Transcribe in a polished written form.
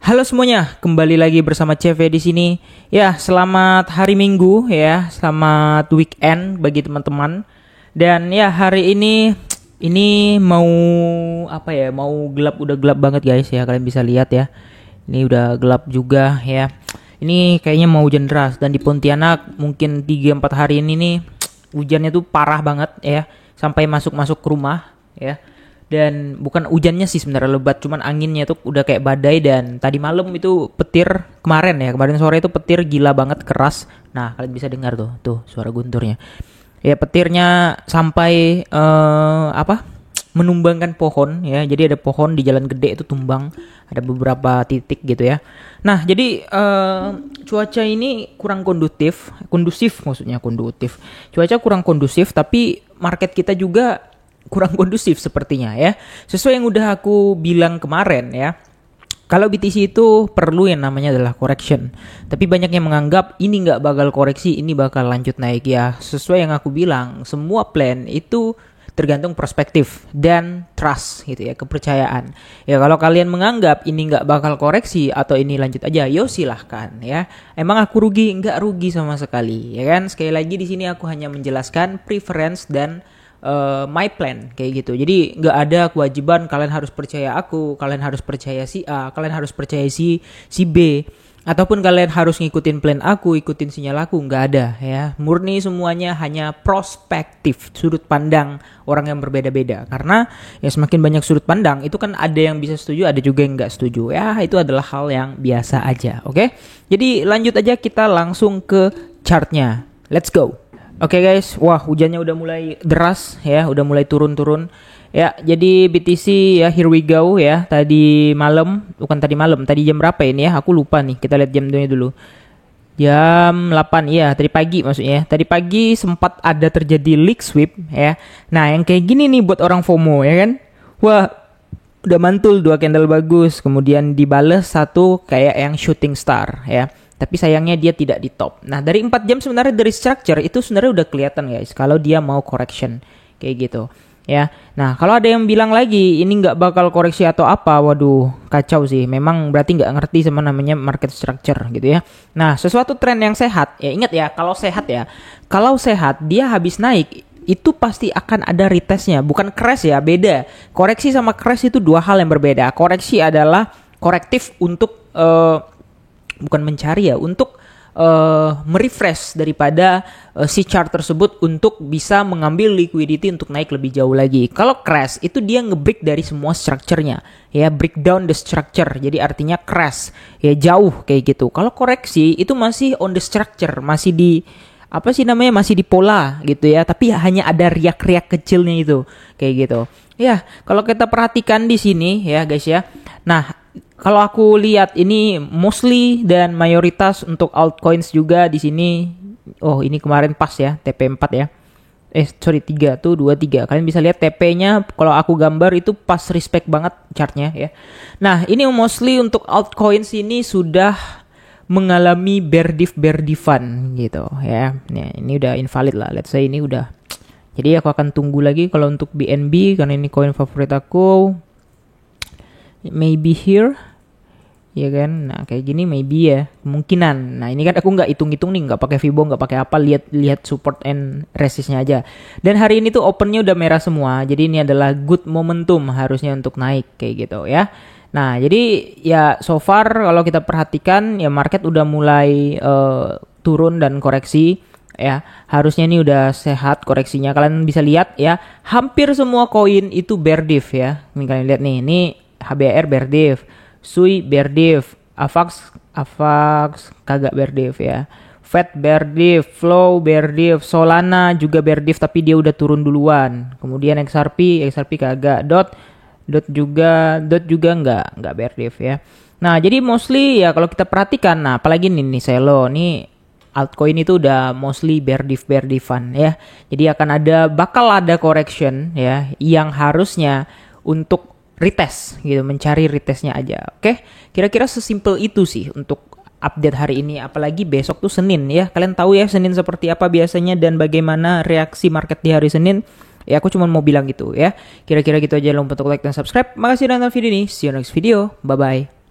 Halo semuanya, kembali lagi bersama CV di sini. Ya, selamat hari Minggu ya, selamat weekend bagi teman-teman. Dan ya hari ini mau apa ya? Mau gelap, udah gelap banget guys ya. Kalian bisa lihat ya. Ini udah gelap juga ya. Ini kayaknya mau hujan deras dan di Pontianak mungkin 3-4 hari ini nih hujannya tuh parah banget ya, sampai masuk-masuk ke rumah ya. Dan bukan hujannya sih sebenarnya lebat, cuman anginnya tuh udah kayak badai. Dan tadi malam itu petir, kemarin sore itu petir gila banget keras. Nah kalian bisa dengar tuh suara gunturnya. Ya petirnya sampai menumbangkan pohon ya. Jadi ada pohon di jalan gede itu tumbang, ada beberapa titik gitu ya. Nah jadi cuaca ini kurang kondusif maksudnya kondusif. Cuaca kurang kondusif, tapi market kita juga kurang kondusif sepertinya ya. Sesuai yang udah aku bilang kemarin ya. Kalau BTC itu perlu yang namanya adalah correction. Tapi banyak yang menganggap ini nggak bakal koreksi, ini bakal lanjut naik ya. Sesuai yang aku bilang, semua plan itu tergantung perspektif dan trust gitu ya, kepercayaan. Ya kalau kalian menganggap ini nggak bakal koreksi atau ini lanjut aja, yo silahkan ya. Emang aku rugi? Nggak rugi sama sekali ya kan. Sekali lagi di sini aku hanya menjelaskan preference dan my plan kayak gitu. Jadi nggak ada kewajiban kalian harus percaya aku, kalian harus percaya si A, kalian harus percaya si B, ataupun kalian harus ngikutin plan aku, ikutin sinyal aku. Nggak ada ya. Murni semuanya hanya prospektif, sudut pandang orang yang berbeda-beda. Karena ya semakin banyak sudut pandang itu kan ada yang bisa setuju, ada juga yang nggak setuju. Ya itu adalah hal yang biasa aja. Oke? Jadi lanjut aja, kita langsung ke chartnya. Let's go. Oke guys, wah hujannya udah mulai deras ya, udah mulai turun-turun. Ya, jadi BTC ya, here we go ya. Tadi jam berapa ini ya? Aku lupa nih, kita lihat jamnya dulu. Jam 8 ya, tadi pagi maksudnya. Tadi pagi sempat ada terjadi leak sweep ya. Nah, yang kayak gini nih buat orang FOMO ya kan. Wah, udah mantul 2 candle bagus, kemudian dibales satu kayak yang shooting star ya. Tapi sayangnya dia tidak di top. Nah dari 4 jam sebenarnya dari structure itu sebenarnya udah kelihatan guys, kalau dia mau correction kayak gitu ya. Nah kalau ada yang bilang lagi ini nggak bakal koreksi atau apa, waduh kacau sih. Memang berarti nggak ngerti sama namanya market structure gitu ya. Nah sesuatu tren yang sehat ya, ingat ya, kalau sehat dia habis naik itu pasti akan ada retestnya, bukan crash ya, beda. Koreksi sama crash itu dua hal yang berbeda. Koreksi adalah korektif untuk bukan mencari ya, untuk merefresh daripada si chart tersebut untuk bisa mengambil liquidity untuk naik lebih jauh lagi. Kalau crash itu dia nge-break dari semua structure-nya ya, breakdown the structure. Jadi artinya crash ya, jauh kayak gitu. Kalau koreksi itu masih on the structure, masih di masih di pola gitu ya, tapi hanya ada riak-riak kecilnya itu kayak gitu. Ya, kalau kita perhatikan di sini ya guys ya. Nah, kalau aku lihat ini mostly dan mayoritas untuk altcoins juga di sini. Oh, ini kemarin pas ya, TP4 ya. 3 tuh 23. Kalian bisa lihat TP-nya kalau aku gambar itu pas respect banget chartnya ya. Nah, ini mostly untuk altcoins ini sudah mengalami bear diffan gitu ya. Nah, ini udah invalid lah. Let's say ini udah. Jadi aku akan tunggu lagi kalau untuk BNB karena ini koin favorit aku. Maybe here. Ya kan, nah kayak gini maybe ya, kemungkinan. Nah ini kan aku nggak hitung-hitung nih, nggak pakai Fibo, nggak pakai apa, lihat support and resistnya aja. Dan hari ini tuh opennya udah merah semua, jadi ini adalah good momentum harusnya untuk naik kayak gitu ya. Nah jadi ya so far kalau kita perhatikan ya market udah mulai turun dan koreksi ya. Harusnya ini udah sehat koreksinya. Kalian bisa lihat ya, hampir semua koin itu bear diff ya. Ini kalian lihat nih, ini HBR bear diff, Sui bear diff, Avax kagak bear diff ya. Fed bear diff, Flow bear diff, Solana juga bear diff tapi dia udah turun duluan. Kemudian XRP kagak, DOT juga enggak bear diff ya. Nah, jadi mostly ya kalau kita perhatikan, nah apalagi nih Celo nih, altcoin itu udah mostly bear diffan ya. Jadi bakal ada correction ya yang harusnya untuk retest gitu, mencari retestnya aja. Oke, kira-kira sesimpel itu sih untuk update hari ini. Apalagi besok tuh Senin ya. Kalian tahu ya Senin seperti apa biasanya dan bagaimana reaksi market di hari Senin. Ya aku cuma mau bilang gitu ya. Kira-kira gitu aja. Jangan lupa untuk like dan subscribe. Makasih udah nonton video ini. See you next video. Bye bye.